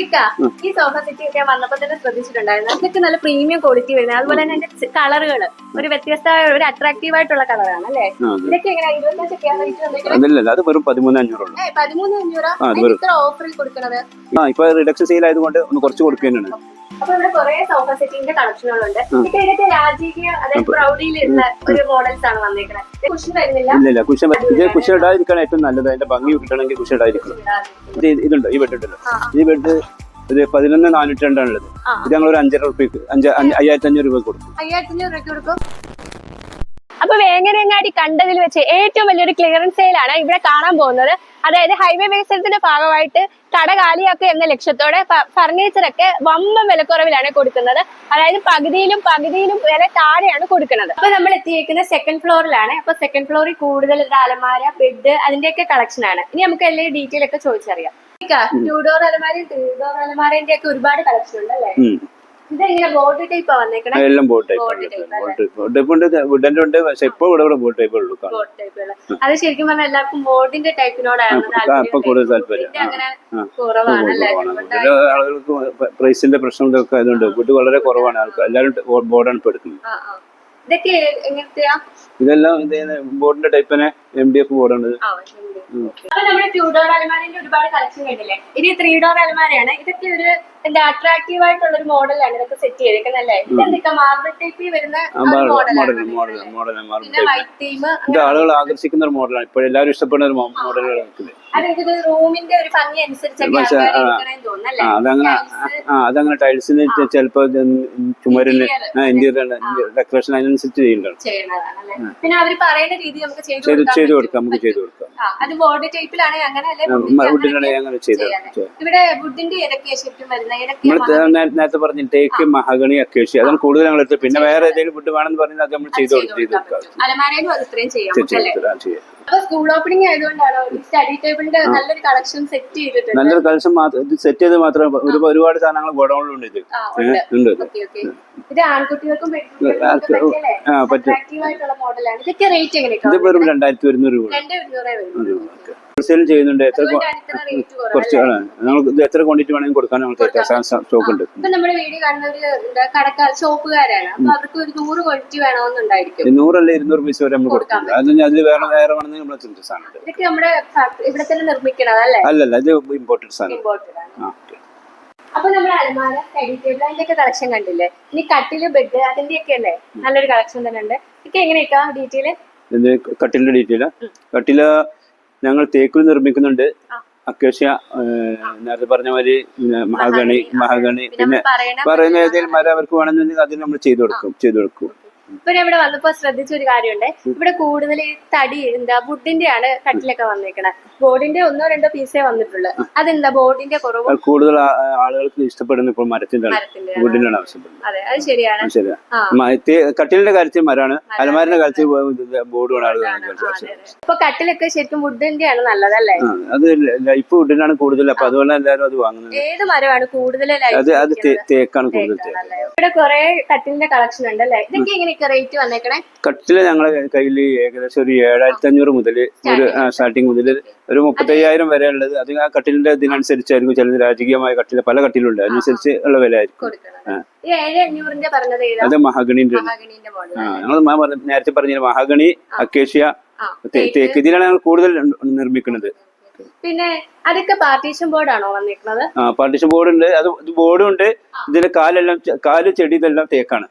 ഈ sofa set ഒക്കെ വന്നപ്പോ തന്നെ ശ്രദ്ധിച്ചിട്ടുണ്ടായിരുന്നു. ഇതൊക്കെ നല്ല പ്രീമിയം ക്വാളിറ്റി വരുന്നത്. അതുപോലെ തന്നെ അതിന്റെ കളറുകൾ ഒരു വ്യത്യസ്തമായ ഒരു അട്രാക്റ്റീവ് ആയിട്ടുള്ള കളറാണ് അല്ലേ? ഇതൊക്കെ എങ്ങനെ 25 അത് വെറും 13,500. 13,500 ഇത്ര ഓഫറിൽ കൊടുക്കണത്? ഇപ്പൊ റിഡക്ഷൻ സെയിൽ ആയതുകൊണ്ട് ഒന്ന് കുറച്ച് കൊടുക്കുന്നുണ്ട്. അപ്പൊ ഇവിടെ കുറെ സോഫ സെറ്റിന്റെ കളക്ഷനുകളുണ്ട്. ഇതൊക്കെ രാജകീയ അതായത് പ്രൗഢിയിലുള്ള ഒരു മോഡൽസ് ആണ് വന്നേക്കുന്നത്. കുഷൻ വരുന്നില്ല. ഇല്ല കുഷൻ കുഷൻ ഇടാതിരിക്കാൻ ഏറ്റവും നല്ലത്. അതിന്റെ ഭംഗി കിട്ടണമെങ്കിൽ കുഷൻ ഇടാതിരിക്കണം. ഇതുണ്ട് ഈ ബെഡ് ഉണ്ടല്ലോ, ഈ ബെഡ് ഒരു 11,402 ഉള്ളത്. ഇത് ഞങ്ങൾ ഒരു 5,500 രൂപ കൊടുക്കും. 5,500 രൂപ കൊടുക്കും. അപ്പൊ വേങ്ങരങ്ങാടി കണ്ടതിൽ വെച്ച് ഏറ്റവും വലിയൊരു ക്ലിയറൻസ് സെയിലാണ് ഇവിടെ കാണാൻ പോകുന്നത്. അതായത് ഹൈവേ വികസനത്തിന്റെ ഭാഗമായിട്ട് കട കാലിയാക്കുക എന്ന ലക്ഷ്യത്തോടെ ഫർണിച്ചറൊക്കെ വമ്പൻ വിലക്കുറവിലാണ് കൊടുക്കുന്നത്. അതായത് പകുതിയിലും വില താഴെയാണ് കൊടുക്കുന്നത്. അപ്പൊ നമ്മൾ എത്തിയിരിക്കുന്നത് സെക്കൻഡ് ഫ്ലോറിലാണ്. അപ്പൊ സെക്കൻഡ് ഫ്ലോറിൽ കൂടുതൽ അലമാര, ബെഡ് അതിന്റെയൊക്കെ കളക്ഷൻ ആണ്. ഇനി നമുക്ക് എല്ലാ ഡീറ്റെയിൽ ഒക്കെ ചോദിച്ചറിയാം. 2 ഡോർ അലമാരയും 3 ഡോർ അലമാരന്റെ ഒക്കെ ഒരുപാട് കളക്ഷൻ ഉണ്ട് അല്ലേ? ഇതെങ്ങനെ ബോർഡ് ടൈപ്പാ വന്നേക്കണേ? എല്ലാം ബോർഡ് ടൈപ്പ് ഉണ്ട്, വുഡന്റെ ഉണ്ട്. പക്ഷെ ഇപ്പൊ ഇവിടെ ബോർഡ് ടൈപ്പ് ഉള്ളൂ. അത് ശരിക്കും പറഞ്ഞാൽ എല്ലാവർക്കും ബോർഡിന്റെ ടൈപ്പിനോടാണ് കൂടുതൽ താല്പര്യം. അങ്ങനെ കുറവാണല്ലേ? ആളുകൾക്ക് പ്രൈസിന്റെ പ്രശ്നം ഇതൊക്കെ ആയതുകൊണ്ട് വുഡ് വളരെ കുറവാണ്. ആൾക്കാർ എല്ലാവരും ബോർഡാണ് ഇപ്പൊ എടുക്കുന്നത്. ഇതൊക്കെ എങ്ങനത്തെയാ? ഇതെല്ലാം ബോർഡിന്റെ ടൈപ്പിനെ MDF ബോർഡാണ്. അപ്പൊ നമ്മുടെ 2 ഡോർ അലമാരന്റെ ഒരുപാട് കളക്ഷൻ കണ്ടില്ലേ? ഇനി 3 ഡോർ അലമാരയാണ്. ഇതൊക്കെ ഒരു എന്താ അട്രാക്റ്റീവ് ആയിട്ടുള്ള ഒരു മോഡലാണ് ഇതൊക്കെ സെറ്റ് ചെയ്തേക്കുന്നത് അല്ലേ? ഇതെന്തൊക്കെ മാർബിൾ ടൈപ്പിൽ വരുന്ന ആളുകൾ ആകർഷിക്കുന്ന ഒരു മോഡലാണ്. ഇപ്പോൾ എല്ലാവരും ഇഷ്ടപ്പെടുന്ന ഒരു മോഡലുകൾ. അതായത് റൂമിന്റെ ഒരു ഭംഗി അനുസരിച്ചൊക്കെ അതങ്ങനെ ടൈൽസിന് ചിലപ്പോ ചുമരിന് ഇന്റീരിയർ ഡെക്കറേഷൻ അതിനനുസരിച്ച് ചെയ്യുന്നതാണ്. പിന്നെ അവര് പറയുന്ന രീതി നമുക്ക് ചെയ്തു കൊടുക്കാം. നമുക്ക് ചെയ്തു കൊടുക്കാം. അത് ബോർഡ് ടൈപ്പിലാണ് അങ്ങനെ ഇവിടെ വുഡിന്റെ ഏതൊക്കെയാ ശരിക്കും വരുന്നത്? നേരത്തെ പറഞ്ഞു തേക്ക്, മഹാഗണി, അക്കേഷ്യ അതാണ് കൂടുതൽ ഞങ്ങൾ എടുത്തത്. പിന്നെ വേറെ ഏതെങ്കിലും വുഡ് വേണമെന്ന് പറഞ്ഞാൽ അത് നമ്മൾ ചെയ്തു കൊടുക്കാം. അലമാരയിലും അത് ഇത്രയും ചെയ്യാം. സ്കൂൾ ഓപ്പണിംഗ് ആയതുകൊണ്ടാണോ സ്റ്റഡി ടേബിളിന്റെ നല്ലൊരു കളക്ഷൻ സെറ്റ് ചെയ്തിട്ടുണ്ട്? നല്ലൊരു കളക്ഷൻ സെറ്റ് ചെയ്ത് മാത്രം ഒരുപാട് സാധനങ്ങൾ ഗോഡൌണിലുണ്ട്. ഇത് ഉണ്ട്. ഇത് ആൺകുട്ടികൾക്കും മോഡലാണ്. ഇതൊക്കെ റേറ്റ് എങ്ങനെയാണ്? ഇത് വെറും 2,100 രൂപ. 2,200 ഹോൾസെയിൽ ചെയ്യുന്നുണ്ട്. കുറച്ച് ഇത് എത്ര ക്വാണ്ടിറ്റി വേണമെങ്കിൽ കൊടുക്കാൻ നമുക്ക് സ്റ്റോക്ക് ഉണ്ട്. ഇപ്പൊ നമ്മുടെ വീഡിയോ കാണുന്നവര് കടക്കാർ ഷോപ്പുകാരാണ്. അപ്പൊ അവർക്ക് ഒരു 100 ക്വാണ്ടിറ്റി വേണമെന്നുണ്ടായിരിക്കും. 100 അല്ലെ 200 പീസ് വരെ നമ്മൾ കൊടുക്കാം. അതിൽ വേറെ വേണമെങ്കിൽ നമ്മൾ സാധനം. ഇതൊക്കെ നമ്മുടെ ഇവിടെ തന്നെ നിർമ്മിക്കണതല്ലേ? അല്ലല്ല, ഇത് ഇമ്പോർട്ടഡ് സാധനം. അപ്പൊ നമ്മുടെ അലമാര, സ്റ്റഡി ടേബിൾ അതിന്റെ ഒക്കെ കളക്ഷൻ കണ്ടില്ലേ? ഇനി കട്ടില്, ബെഡ് അതിന്റെ ഒക്കെ അല്ലേ നല്ലൊരു കളക്ഷൻ തന്നെ ഉണ്ട്. ഇതൊക്കെ എങ്ങനെയൊക്കെ ഡീറ്റെയില്? കട്ടിലിന്റെ ഡീറ്റെയില് ഞങ്ങൾ തേക്കിൽ നിർമ്മിക്കുന്നുണ്ട്. അക്കേഷ്യ, നേരത്തെ പറഞ്ഞ മാതിരി മഹാഗണി പിന്നെ പറയുന്ന ഏതെങ്കിലും മരം അവർക്ക് വേണമെന്നുണ്ടെങ്കിൽ അതിന് നമ്മൾ ചെയ്തു കൊടുക്കും. ഇപ്പൊ ഞാൻ ഇവിടെ വന്നപ്പോ ശ്രദ്ധിച്ച ഒരു കാര്യമുണ്ട്. ഇവിടെ കൂടുതൽ തടി വുഡിന്റെ ആണ് കട്ടിലൊക്കെ വന്നേക്കണേ. ബോർഡിന്റെ 1-2 പീസേ വന്നിട്ടുള്ളൂ. അതെന്താ ബോർഡിന്റെ കുറവ്? കൂടുതൽ ആളുകൾക്ക് ഇഷ്ടപ്പെടുന്ന ഇപ്പോൾ മരത്തിന്റെ വുഡിന്റെ ആവശ്യപ്പെടുന്നത്. അതെ, അത് ശരിയാണ്. കട്ടിലിന്റെ കാര്യത്തിൽ മരമാണ്, അലമാരിന്റെ കാര്യത്തിൽ ബോർഡുമാണ് ആളുകൾ. ഇപ്പൊ കട്ടിലൊക്കെ ശരിക്കും വുഡിന്റെ ആണ് നല്ലതല്ലേ? അത് ലൈഫ് വുഡിനാണ് കൂടുതൽ. അപ്പൊ അതുപോലെ എല്ലാവരും അത് വാങ്ങുന്നത്. ഏത് മരമാണ് കൂടുതൽ? അത് തേക്കാണ് കൂടുതൽ. ഇവിടെ കുറെ കട്ടിലിന്റെ കളക്ഷൻ ഉണ്ട് അല്ലേ? ഇതൊക്കെ എങ്ങനെ റേറ്റ് വന്നേക്കണേ? കട്ടില് ഞങ്ങളെ കയ്യിൽ ഏകദേശം ഒരു 7,500 മുതൽ ഒരു സ്റ്റാർട്ടിങ് മുതൽ ഒരു 35,000 വരെ ഉള്ളത്. അത് ആ കട്ടിലിന്റെ ഇതിനനുസരിച്ചായിരിക്കും. ചിലത് രാജകീയമായ കട്ടില്, പല കട്ടിലുണ്ട്, അതിനനുസരിച്ച് ഉള്ള വില ആയിരിക്കും. അത് മഹാഗണിന്റെ ഞങ്ങൾ നേരത്തെ പറഞ്ഞ മഹാഗണി, അക്കേഷ്യ, തേക്ക് ഇതിലാണ് ഞങ്ങൾ കൂടുതൽ നിർമ്മിക്കുന്നത്. പിന്നെ അതൊക്കെ പാർട്ടീഷൻ ബോർഡാണോ വന്നിരിക്കുന്നത്? പാർട്ടീഷൻ ബോർഡ് ഉണ്ട്. അത് ബോർഡും ഉണ്ട്. ഇതിന്റെ കാല് ചെടി ഇതെല്ലാം തേക്കാണ്.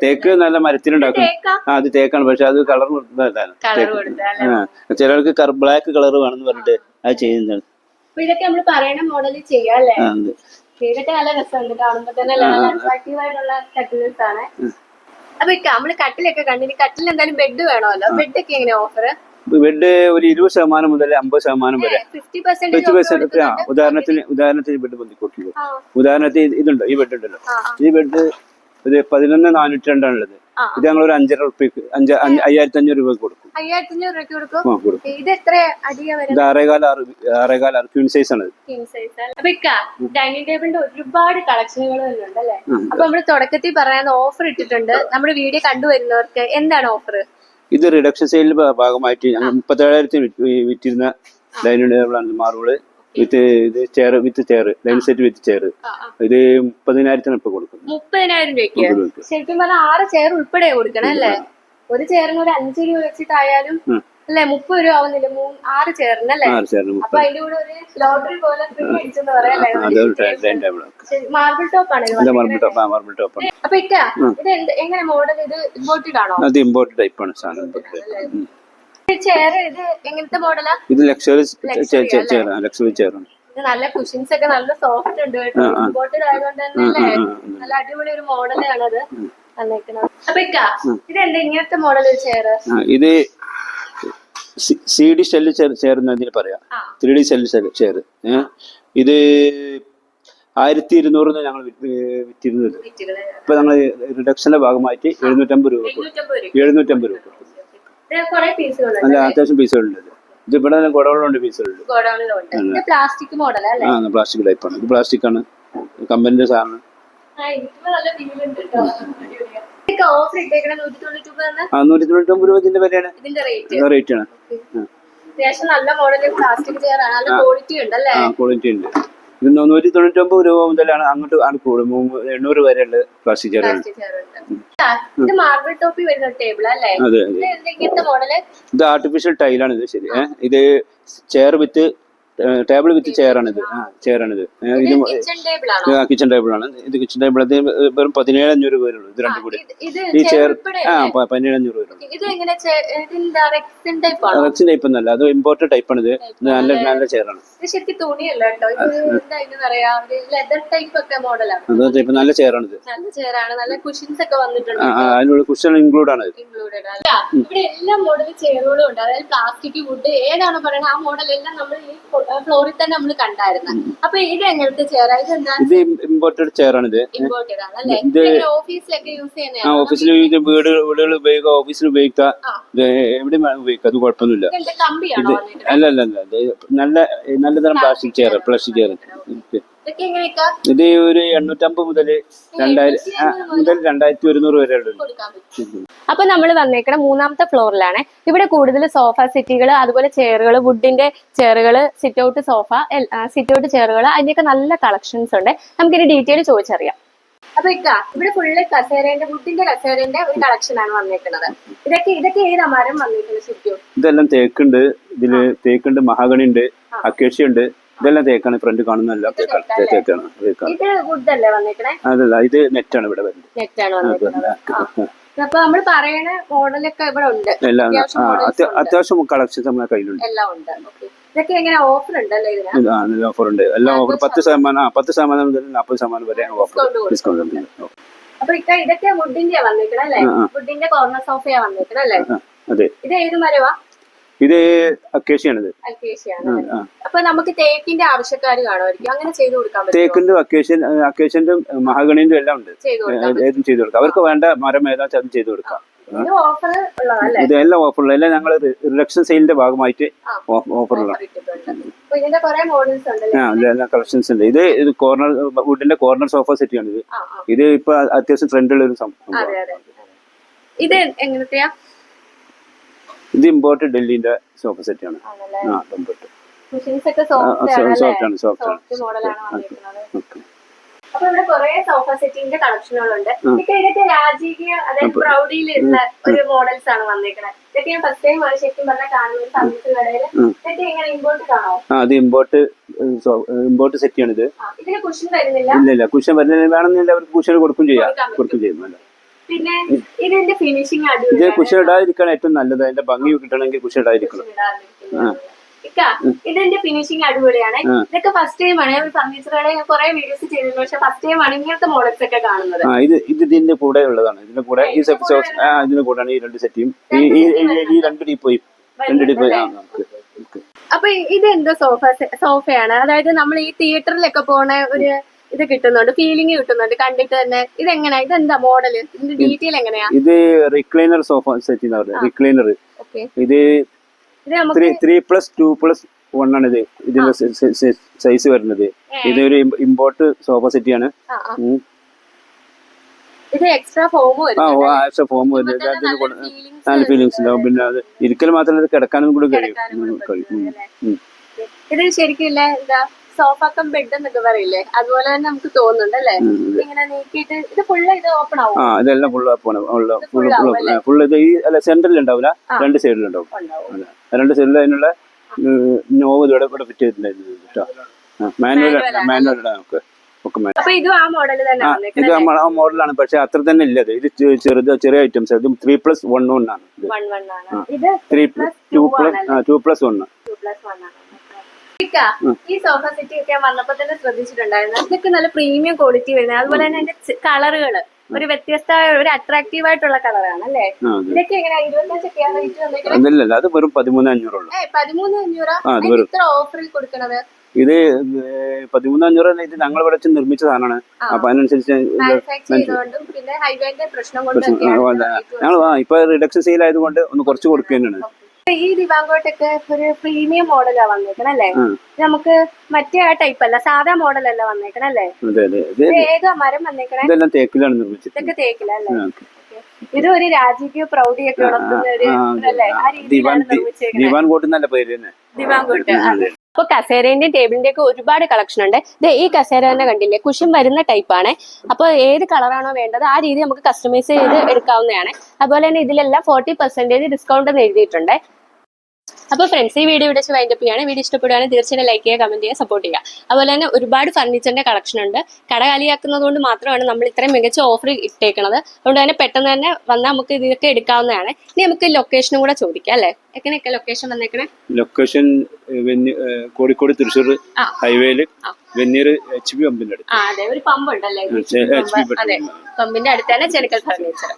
തേക്ക് നല്ല മരത്തിലുണ്ടാക്കും. അത് തേക്കാണ്. പക്ഷെ അത് കളർ ചിലർക്ക് ബ്ലാക്ക് കളർ വേണമെന്ന് പറഞ്ഞിട്ട് അത് ചെയ്യുന്നതാണ്. ഇതൊക്കെ നമ്മൾ പറയണ മോഡലിൽ ചെയ്യാല്ലേ? ഇതൊക്കെ നല്ല രസമുണ്ട് കാണുമ്പോ തന്നെ. അട്രാക്റ്റീവ് ആയിട്ടുള്ള കട്ടിൽസ് ആണ്. അപ്പൊ നമ്മള് കട്ടിലൊക്കെ കണ്ടിന്. കട്ടിൽ എന്തായാലും ബെഡ് വേണമല്ലോ. ബെഡ് ഒക്കെ എങ്ങനെ ഓഫർ? ബെഡ് ഒരു 20% മുതൽ 50% വരെ 50%. ഉദാഹരണത്തിന് ബെഡ് പൊന്തിക്കൊട്ടില്ല. ഉദാഹരണത്തിന് ഇതുണ്ടോ, ഈ ബെഡ് ഉണ്ടല്ലോ, ഈ ബെഡ് ഒരു 11,402 ഉള്ളത്. ഇത് ഞങ്ങൾ ഒരു 5,500 രൂപ കൊടുക്കും. 5,500 കൊടുക്കും. ഇത് എത്ര അടിയാ വരുന്നത്? ഇത് 6.5 ക്വീൻ സൈസ് ആണ്. ഡൈനിങ് ടേബിളിന്റെ ഒരുപാട് കളക്ഷനുകൾ ഉണ്ട് അല്ലേ? അപ്പൊ നമ്മള് തുടക്കത്തിൽ പറയാൻ ഓഫർ ഇട്ടിട്ടുണ്ട്. നമ്മുടെ വീഡിയോ കണ്ടുവരുന്നവർക്ക് എന്താണ് ഓഫർ? ഇത് റിഡക്ഷൻ സെയിലിന്റെ ഭാഗമായിട്ട് ഞങ്ങൾ 37,000 വിറ്റിരുന്ന ഡൈനിങ് ടേബിളാണ്. മാർബിള് വിത്ത് ഇത് ചെയർ വിത്ത് ചെയർ ലൈൻ സെറ്റ് വിത്ത് ചെയർ ഇത് 30,000 ഇപ്പൊ കൊടുക്കുന്നത്. 30,000 രൂപയ്ക്ക് ശരിക്കും പറഞ്ഞാൽ 6 ചെയർ ഉൾപ്പെടെ കൊടുക്കണം അല്ലേ? ഒരു ചെയറിന് ഒരു 5 രൂപ വെച്ചിട്ടായാലും അല്ലെ 30 രൂപ ആവുന്നില്ല 6 ചെയറിനല്ലേ? അപ്പൊ അതിന്റെ കൂടെ ഒരു ലോട്ടറി പോലെ ഫ്രീ അടിച്ചെന്ന് പറയാല്ലേ? മാർബിൾ ടോപ്പ് ആണ് അപ്പൊ ഇക്ക ഇത് എങ്ങനെ മോഡൽ? ഇത് ഇമ്പോർട്ടഡ് ആണോ? അത് ഇമ്പോർട്ടഡ് ടൈപ്പ് ആണ് സാധനം. ചെയർ ഇത് എങ്ങനത്തെ മോഡലാ? ഇത് ലക്ഷറി ചെയർ ആണ്. നല്ല കുഷൻസ് ഒക്കെ നല്ല സോഫ്റ്റ് ഉണ്ട് കേട്ടോ. ഇമ്പോർട്ടഡ് ആയതുകൊണ്ട് തന്നെ നല്ല അടിപൊളി ഒരു മോഡലാണത് വന്നേക്കുന്നത്. അപ്പൊ ഇക്ക ഇത് എന്താ ഇങ്ങനത്തെ മോഡൽ ചെയർ? ഇത് CD ഷെല്ല് ചേർന്നതിന് പറയാം. 3D shell chair. ഇത് 1200 ഞങ്ങൾ വിറ്റിരുന്നത്. ഇപ്പൊ ഞങ്ങൾ റിഡക്ഷന്റെ ഭാഗമായിട്ട് 750 രൂപ. 750 രൂപ. അല്ല അത്യാവശ്യം പീസുകളുണ്ട്. ഇത് ഇവിടെ ഗോഡൌണിലുണ്ട് പീസുകളുണ്ട്. പ്ലാസ്റ്റിക് മോഡൽ പ്ലാസ്റ്റിക് ടൈപ്പാണ്. ഇത് പ്ലാസ്റ്റിക് ആണ്, കമ്പനിന്റെ സാധനം. 199 രൂപ ഇതിന്റെ വിലയാണ്. റേറ്റ് ആണ്. നല്ല മോഡൽ പ്ലാസ്റ്റിക് ചെയർ ആണ്. നല്ല ക്വാളിറ്റി ഉണ്ട് അല്ലേ? ക്വാളിറ്റി ഉണ്ട്. ഇത് 199 രൂപ മുതലാണ് അങ്ങോട്ട് കൂടും. 800 വരെയുള്ള പ്ലാസ്റ്റിക് ചെയർ. ഇത് മാർബിൾ ടോപ്പിൽ വരുന്ന ടേബിൾ അല്ലേ? ഇത് ആർട്ടിഫിഷ്യൽ ടൈലാണ്. ഇത് ശരി. ഇത് ചെയർ വിത്ത് ടേബിൾ വിത്ത് ചെയറാണിത്. ചെയറാണിത്. ഇത് കിച്ചൺ ടേബിൾ ആണ്. ഇത് കിച്ചൺ ടേബിൾ. അത് വെറും 17,500 രൂപ വരുള്ളൂ. ഇത് രണ്ടും കൂടി. ഈ ചെയർ 17,500 വരും. റെക്സിൻ ടൈപ്പ് ഒന്നല്ല, അത് ഇമ്പോർട്ടഡ് ടൈപ്പാണ്. ഇത് നല്ല ചെയറാണ്. അത് ടൈപ്പ് നല്ല ചെയറാണിത്. അതിനുള്ള കുഷൻ ഇൻക്ലൂഡ് ആണ്. ഇവിടെ എല്ലാ മോഡൽ ചെയറുകളും ഉണ്ട്. അതായത് പ്ലാസ്റ്റിക്, വുഡ്, ഏതാണ് പറയുന്നത് ആ മോഡൽ എല്ലാം നമ്മൾ ഈ ഫ്ലോറിൽ തന്നെ നമ്മൾ കണ്ടായിരുന്നു. അപ്പൊ ഇത് എങ്ങനത്തെ ചെയറാ? ഇത് ഇമ്പോർട്ടഡ് ചെയറാണ്. ഇത് ഇമ്പോർട്ടഡ് ആണ് അല്ലേ? ഓഫീസിലൊക്കെ യൂസ് ചെയ്യുന്ന ഓഫീസിൽ വീടുകൾ ഉപയോഗിക്കാം, ഓഫീസിൽ ഉപയോഗിക്കാം, എവിടെ ഉപയോഗിക്കാം. അത് കുഴപ്പമൊന്നുമില്ല. അല്ല നല്ല തരം പ്ലാസ്റ്റിക് ചെയർ. ഇത് ഒരു 850 മുതൽ 2,100 വരെ ഉള്ളു. അപ്പൊ നമ്മൾ വന്നേക്കണ 3ാമത്തെ ഫ്ലോറിലാണ്. ഇവിടെ കൂടുതൽ സോഫ സെറ്റുകൾ, അതുപോലെ ചെയറുകൾ, വുഡിന്റെ ചെയറുകൾ, സിറ്റ് ഔട്ട് ചെയറുകൾ, അതിന്റെയൊക്കെ നല്ല കളക്ഷൻസ് ഉണ്ട്. നമുക്കിനി ഡീറ്റെയിൽ ചോദിച്ചറിയാം. അപ്പൊ ഇവിടെ ഫുള്ള് കസേരന്റെ, വുഡിന്റെ കസേരന്റെ ഒരു കളക്ഷൻ ആണ് വന്നേക്കുന്നത്. ഇതൊക്കെ ഏതാ മരം വന്നേക്കുന്നത് ശരിക്കും? ഇതെല്ലാം തേക്കുണ്ട്. ഇതില് തേക്കുണ്ട്, മഹാഗണി ഉണ്ട്, അക്കേഷ്യ ഉണ്ട്. ഇതെല്ലാം തേക്കാണ്. ഫ്രണ്ട് കാണുന്നല്ല തേക്കാണ്. അതല്ല, ഇത് നെറ്റാണ് ഇവിടെ വരുന്നത്. അപ്പൊ നമ്മൾ പറയണ മോഡലൊക്കെ ഇവിടെ ഉണ്ട്. അത്യാവശ്യം കളക്ഷൻസ് നമ്മുടെ കയ്യിലുണ്ട്. എല്ലാം ഉണ്ട്. ഇതൊക്കെ എങ്ങനെ ഓഫർ ഉണ്ടല്ലോ? ഇതിന് ഓഫർ ഉണ്ട്. എല്ലാം ഓഫർ 10% മുതൽ 40% വരെ ഡിസ്കൗണ്ട് ഉണ്ട്. അപ്പൊ ഇതൊക്കെ വുഡിന്റെ വന്നേക്കണം അല്ലേ? വുഡിന്റെ കോർണർ സോഫയാ വന്നേക്കണം അല്ലേ? അതെ. ഇത് ഏത് മരവാ? ഇത് അക്കേഷ്യാണ്. അപ്പൊ നമുക്ക് തേക്കിന്റെ ആവശ്യക്കാർ കാണുമായിരിക്കും, അങ്ങനെ ചെയ്തു കൊടുക്കാൻ പറ്റും. തേക്കിന്റെ അക്കേഷ്യന്റെ മഹാഗണിന്റെ എല്ലാം ഉണ്ട്. ഏതും ചെയ്തു കൊടുക്കാം. അവർക്ക് വേണ്ട മരം ഏതാ അത് ചെയ്തു കൊടുക്കാം. ഇതെല്ലാം ഓഫറുള്ള, എല്ലാം ഞങ്ങൾ റിഡക്ഷൻ സെയിലിന്റെ ഭാഗമായിട്ട് ഓഫറുള്ള എല്ലാം കളക്ഷൻസ് ഉണ്ട്. ഇത് കോർണർ വുഡിന്റെ കോർണർ സോഫ സെറ്റ് ആണ്. ഇത് ഇപ്പൊ അത്യാവശ്യം ട്രെൻഡുള്ള ഒരു സംഭവം. ഇത് എങ്ങനത്തെയാ? ഇത് ഇമ്പോർട്ടഡ് ഡൽഹിന്റെ സോഫ സെറ്റ് ആണ്. അപ്പൊ ഇവിടെ കുറെ സോഫ സെറ്റിന്റെ കളക്ഷനുകളുണ്ട്. ഇതൊക്കെ രാജകീയ, അതായത് പ്രൗഢിയിലുള്ള ഒരു മോഡൽസ് ആണ് വന്നേക്കുന്നത്. ഇതൊക്കെ ഞാൻ ഫസ്റ്റ് ടൈം ശരിക്കും പറഞ്ഞാൽ കാണുന്ന ഫർണിച്ചർ കടയിൽ. ഇതൊക്കെ എങ്ങനെ ഇമ്പോർട്ടഡ് ആണോ? അത് ഇമ്പോർട്ട് സെറ്റ് ആണ്. ഇതിന് കുഷൻ വരുന്നില്ല? ഇല്ല, കുഷൻ വരുന്നില്ല. വേണമെന്നില്ല, അവർക്ക് കുഷൻ കൊടുക്കും ചെയ്യാം. പിന്നെ ഇതിന്റെ ഫിനിഷിംഗ് ഇത് കുഷൻ ഇടാതിരിക്കണം ഏറ്റവും നല്ലത്. അതിന്റെ ഭംഗി കിട്ടണമെങ്കിൽ കുഷൻ ഇടാതിരിക്കണം. ഇതിന്റെ ഫിനിഷിംഗ് അടിപൊളിയാണ്. ഇതൊക്കെ ഫസ്റ്റ് ടൈം ആണ് ഫർണിച്ചർ കടയിൽ കുറെ വീഡിയോസ് ചെയ്തിരുന്നു, പക്ഷെ ഫസ്റ്റ് ടൈം ആണ് ഇങ്ങനത്തെ മോഡൽസ് ഒക്കെ കാണുന്നത്. ഇത് ഇതിന്റെ കൂടെ ഉള്ളതാണ്. ഇതിന്റെ കൂടെ ഈ ഇതിന്റെ കൂടെയാണ് ഈ 2 സെറ്റിയും ഈ 2 ഡിപ്പോയും. അപ്പൊ ഇത് എന്താ സോഫയാണ്? അതായത് നമ്മൾ ഈ തിയേറ്ററിലൊക്കെ പോണ ഒരു ഇത് കിട്ടുന്നുണ്ട്, ഫീലിംഗ് കിട്ടുന്നുണ്ട് കണ്ടിട്ട് തന്നെ. ഇതെങ്ങനെയാ? ഇതെന്താ മോഡല്? ഇതിന്റെ ഡീറ്റെയിൽ എങ്ങനെയാ? ഇത് റിക്ലൈനർ സോഫ സെറ്റ്. റിക്ലൈനർ ഇത് 3+2+1 ആണ്. ഇതിന്റെ സൈസ് വരുന്നത്. ഇതൊരു ഇമ്പോർട്ട് സോഫ സെറ്റ് ആണ്. ഇത് എക്സ്ട്രാ ഫോം വരുന്നത്. നല്ല ഫീലിംഗ്സ് ഉണ്ടാവും. പിന്നെ അത് ഇരിക്കൽ മാത്രമല്ല, കിടക്കാനും കൂടി കഴിയും. ഇത് ശരിക്കും ഇല്ല എന്താ സോഫ കം ബെഡ് എന്നൊക്കെ പറയില്ലേ അതുപോലെ തന്നെ നമുക്ക് തോന്നുന്നുണ്ട് അല്ലേ ഇങ്ങനെ നീക്കിയിട്ട് ഇത് ഫുള്ള് ഇത് ഓപ്പൺ ആവും ആ ഇതെല്ലാം ഫുള്ള് ഇത് ഈ അല്ല സെന്ററിൽ ഉണ്ടാവില്ല, രണ്ട് സൈഡിലുണ്ടാവും. രണ്ട് സൈഡിൽ അതിനുള്ള നോവ് ഇവിടെ ഫിറ്റ് ചെയ്തിട്ടുണ്ടായിരുന്നു കേട്ടോ. മാനുവൽ ഇടാം നമുക്ക് ഒക്കെ. അപ്പൊ ഇതും ആ മോഡൽ തന്നെ ഇത് ആ മോഡലാണ്, പക്ഷെ അത്ര തന്നെ ഇല്ല. ഇത് ചെറിയ ഐറ്റംസ്. ഇത് 3+1 ആണ്. ഇത് 2+1. ഈ സോഫ സെറ്റ് ഒക്കെ വന്നപ്പോ തന്നെ ശ്രദ്ധിച്ചിട്ടുണ്ടായിരുന്നു. ഇതൊക്കെ നല്ല പ്രീമിയം ക്വാളിറ്റി വരുന്നത്. അതുപോലെ തന്നെ അതിന്റെ കളറുകള് ഒരു വ്യത്യസ്തമായ ഒരു അട്രാക്റ്റീവ് ആയിട്ടുള്ള കളറാണ് അല്ലേ? ഇതൊക്കെ എങ്ങനെയാ 25 റേറ്റ് വന്നേക്കുന്നത്? അതല്ല, അത് വെറും 13,500. 13,500 ഇത്ര ഓഫറിൽ കൊടുക്കണത്? ഇത് 13,500 ഇത് ഞങ്ങൾ ഇവിടെ നിർമ്മിച്ച സാധനമാണ്. അപ്പൊ അതിനനുസരിച്ച് പിന്നെ ഹൈവേന്റെ പ്രശ്നം കൊണ്ട് ഞങ്ങൾ ഇപ്പൊ റിഡക്ഷൻ സെയിൽ ആയതുകൊണ്ട് ഒന്ന് കുറച്ച് കൊടുക്കുന്നതാണ്. ഈ ദിവാങ്കോട്ടൊക്കെ ഒരു പ്രീമിയം മോഡലാ വന്നേക്കണ അല്ലേ? നമുക്ക് മറ്റേ ആ ടൈപ്പ് അല്ല, സാധാ മോഡൽ അല്ല വന്നേക്കണ അല്ലേ? ഏതാ മരം വന്നേക്കണേ? ഇതെല്ലാം തേക്കിലാണ് നിർമ്മിച്ചത്. ഇതൊക്കെ തേക്കിലല്ലേ? ഇത് ഒരു രാജകീയ പ്രൗഢിയൊക്കെ ഉണർത്തുന്ന ഒരു അല്ലേ? ആ രീതിയിലാണ് നിർമ്മിച്ചേക്കുന്നത്. ദിവാൻകോട്ട് എന്നല്ല പേര് തന്നെ, ദിവാങ്കോട്ട്. അപ്പൊ കസേരന്റെയും ടേബിളിന്റെ ഒക്കെ ഒരുപാട് കളക്ഷൻ ഉണ്ട്. ഈ കസേര തന്നെ കണ്ടില്ലേ, കുഷൻ വരുന്ന ടൈപ്പാണ്. അപ്പൊ ഏത് കളറാണോ വേണ്ടത് ആ രീതി നമുക്ക് കസ്റ്റമൈസ് ചെയ്ത് എടുക്കാവുന്നതാണ്. അതുപോലെ തന്നെ ഇതിലെല്ലാം 40% ഡിസ്കൗണ്ട് എന്ന് എഴുതിയിട്ടുണ്ട്. അപ്പോൾ ഫ്രണ്ട്സ്, ഈ വീഡിയോ ഇവിടെ വൈൻഡപ്പ് ചെയ്യാണ്. വീഡിയോ ഇഷ്ടപ്പെടുകയാണെങ്കിൽ തീർച്ചയായും ലൈക്ക് ചെയ്യുക, കമന്റ് ചെയ്യുക, സപ്പോർട്ട് ചെയ്യുക. അതുപോലെ തന്നെ ഒരുപാട് ഫർണിച്ചറിന്റെ കളക്ഷൻ ഉണ്ട്. കട കാലിയാക്കുന്നത് കൊണ്ട് മാത്രമാണ് നമ്മൾ ഇത്രയും മികച്ച ഓഫർ ഇട്ടേക്കുന്നത്. അതുകൊണ്ട് തന്നെ പെട്ടെന്ന് തന്നെ വന്നാൽ നമുക്ക് ഇതൊക്കെ എടുക്കാവുന്നതാണ്. ഇനി നമുക്ക് ലൊക്കേഷനും കൂടെ ചോദിക്കാം അല്ലേ? എങ്ങനെയൊക്കെ ലൊക്കേഷൻ വന്നേക്കണേ? ലൊക്കേഷൻ കോഴിക്കോട് തൃശ്ശൂർ ഹൈവേയില് വെന്നീർ HP പമ്പിന്റെ അടുത്ത്. അതെ, ഒരു പമ്പ് ഉണ്ടല്ലേ? അതെ, പമ്പിന്റെ അടുത്താണ് ചെനക്കൽ ഫർണിച്ചർ.